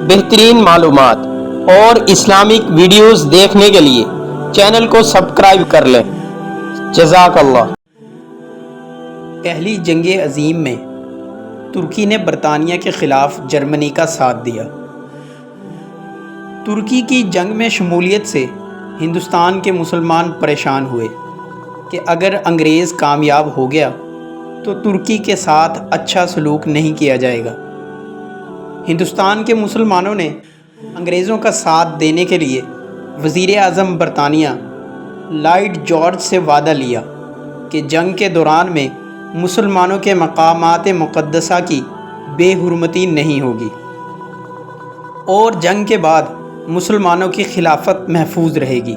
بہترین معلومات اور اسلامک ویڈیوز دیکھنے کے لیے چینل کو سبسکرائب کر لیں۔ جزاک اللہ۔ پہلی جنگ عظیم میں ترکی نے برطانیہ کے خلاف جرمنی کا ساتھ دیا۔ ترکی کی جنگ میں شمولیت سے ہندوستان کے مسلمان پریشان ہوئے کہ اگر انگریز کامیاب ہو گیا تو ترکی کے ساتھ اچھا سلوک نہیں کیا جائے گا۔ ہندوستان کے مسلمانوں نے انگریزوں کا ساتھ دینے کے لیے وزیر اعظم برطانیہ لارڈ جارج سے وعدہ لیا کہ جنگ کے دوران میں مسلمانوں کے مقامات مقدسہ کی بے حرمتی نہیں ہوگی اور جنگ کے بعد مسلمانوں کی خلافت محفوظ رہے گی۔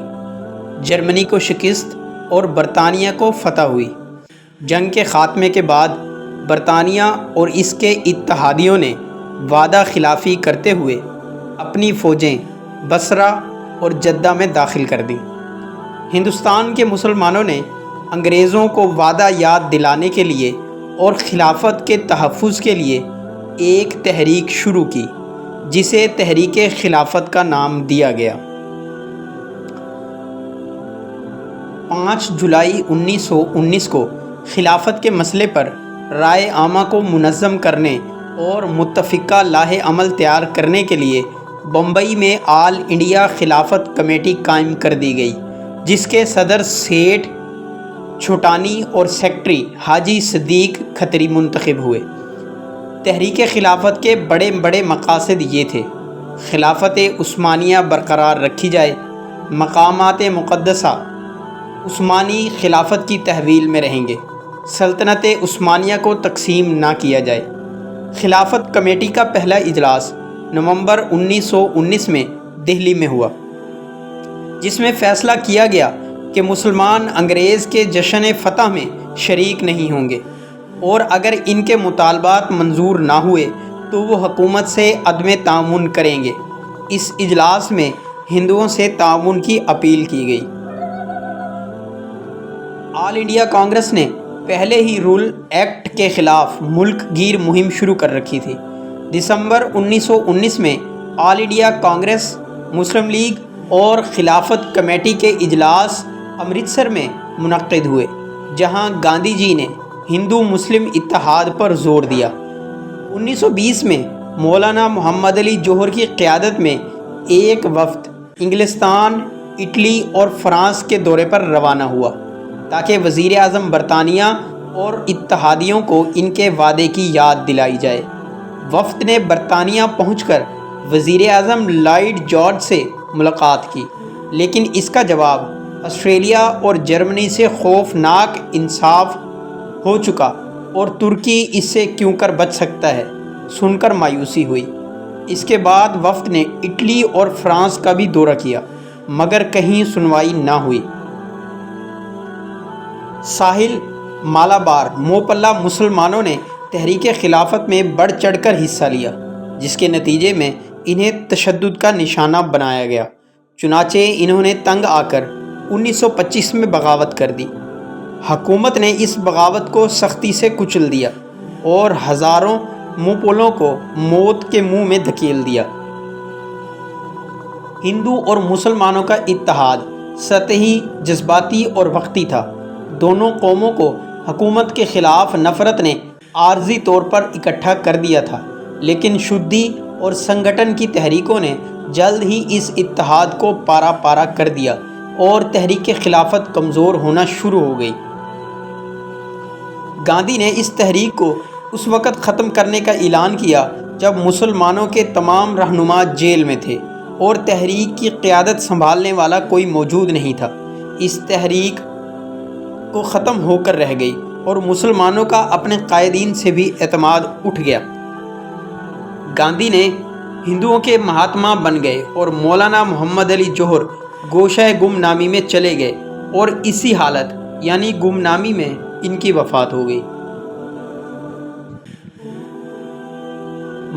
جرمنی کو شکست اور برطانیہ کو فتح ہوئی۔ جنگ کے خاتمے کے بعد برطانیہ اور اس کے اتحادیوں نے وعدہ خلافی کرتے ہوئے اپنی فوجیں بصرہ اور جدہ میں داخل کر دیں۔ ہندوستان کے مسلمانوں نے انگریزوں کو وعدہ یاد دلانے کے لیے اور خلافت کے تحفظ کے لیے ایک تحریک شروع کی جسے تحریک خلافت کا نام دیا گیا۔ 5 جولائی 1919 کو خلافت کے مسئلے پر رائے عامہ کو منظم کرنے اور متفقہ لائحہ عمل تیار کرنے کے لیے بمبئی میں آل انڈیا خلافت کمیٹی قائم کر دی گئی، جس کے صدر سیٹھ چھوٹانی اور سیکرٹری حاجی صدیق کھتری منتخب ہوئے۔ تحریک خلافت کے بڑے مقاصد یہ تھے: خلافت عثمانیہ برقرار رکھی جائے، مقامات مقدسہ عثمانی خلافت کی تحویل میں رہیں گے، سلطنت عثمانیہ کو تقسیم نہ کیا جائے۔ خلافت کمیٹی کا پہلا اجلاس نومبر 1919 میں دہلی میں ہوا، جس میں فیصلہ کیا گیا کہ مسلمان انگریز کے جشن فتح میں شریک نہیں ہوں گے اور اگر ان کے مطالبات منظور نہ ہوئے تو وہ حکومت سے عدم تعاون کریں گے۔ اس اجلاس میں ہندوؤں سے تعاون کی اپیل کی گئی۔ آل انڈیا کانگریس نے پہلے ہی رول ایکٹ کے خلاف ملک گیر مہم شروع کر رکھی تھی۔ دسمبر 1919 میں آل انڈیا کانگریس، مسلم لیگ اور خلافت کمیٹی کے اجلاس امرتسر میں منعقد ہوئے، جہاں گاندھی جی نے ہندو مسلم اتحاد پر زور دیا۔ 1920 میں مولانا محمد علی جوہر کی قیادت میں ایک وفد انگلستان، اٹلی اور فرانس کے دورے پر روانہ ہوا تاکہ وزیر اعظم برطانیہ اور اتحادیوں کو ان کے وعدے کی یاد دلائی جائے۔ وفد نے برطانیہ پہنچ کر وزیر اعظم لارڈ جارج سے ملاقات کی، لیکن اس کا جواب آسٹریلیا اور جرمنی سے خوفناک انصاف ہو چکا اور ترکی اس سے کیوں کر بچ سکتا ہے سن کر مایوسی ہوئی۔ اس کے بعد وفد نے اٹلی اور فرانس کا بھی دورہ کیا، مگر کہیں سنوائی نہ ہوئی۔ ساحل مالابار موپلہ مسلمانوں نے تحریک خلافت میں بڑھ چڑھ کر حصہ لیا، جس کے نتیجے میں انہیں تشدد کا نشانہ بنایا گیا۔ چنانچہ انہوں نے تنگ آ کر 1925 میں بغاوت کر دی۔ حکومت نے اس بغاوت کو سختی سے کچل دیا اور ہزاروں موپولوں کو موت کے منہ میں دھکیل دیا۔ ہندو اور مسلمانوں کا اتحاد سطحی، جذباتی اور وقتی تھا۔ دونوں قوموں کو حکومت کے خلاف نفرت نے عارضی طور پر اکٹھا کر دیا تھا، لیکن شدی اور سنگٹن کی تحریکوں نے جلد ہی اس اتحاد کو پارا پارا کر دیا اور تحریک خلافت کمزور ہونا شروع ہو گئی۔ گاندھی نے اس تحریک کو اس وقت ختم کرنے کا اعلان کیا جب مسلمانوں کے تمام رہنما جیل میں تھے اور تحریک کی قیادت سنبھالنے والا کوئی موجود نہیں تھا۔ اس تحریک کو ختم ہو کر رہ گئی اور مسلمانوں کا اپنے قائدین سے بھی اعتماد اٹھ گیا۔ گاندھی نے ہندوؤں کے مہاتما بن گئے اور مولانا محمد علی جوہر گوشہ گمنامی میں چلے گئے اور اسی حالت یعنی گمنامی میں ان کی وفات ہو گئی۔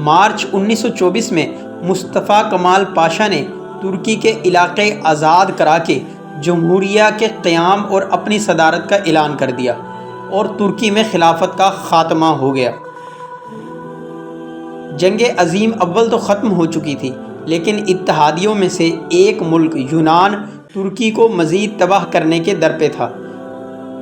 مارچ 1924 میں مصطفیٰ کمال پاشا نے ترکی کے علاقے آزاد کرا کے جمہوریہ کے قیام اور اپنی صدارت کا اعلان کر دیا اور ترکی میں خلافت کا خاتمہ ہو گیا۔ جنگ عظیم اول تو ختم ہو چکی تھی، لیکن اتحادیوں میں سے ایک ملک یونان ترکی کو مزید تباہ کرنے کے در پہ تھا۔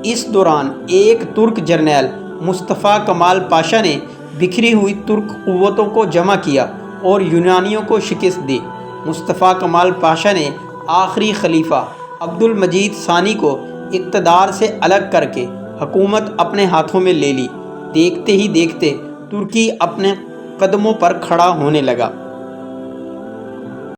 اس دوران ایک ترک جرنیل مصطفیٰ کمال پاشا نے بکھری ہوئی ترک قوتوں کو جمع کیا اور یونانیوں کو شکست دی۔ مصطفیٰ کمال پاشا نے آخری خلیفہ عبد المجید ثانی کو اقتدار سے الگ کر کے حکومت اپنے ہاتھوں میں لے لی۔ دیکھتے ہی دیکھتے ترکی اپنے قدموں پر کھڑا ہونے لگا۔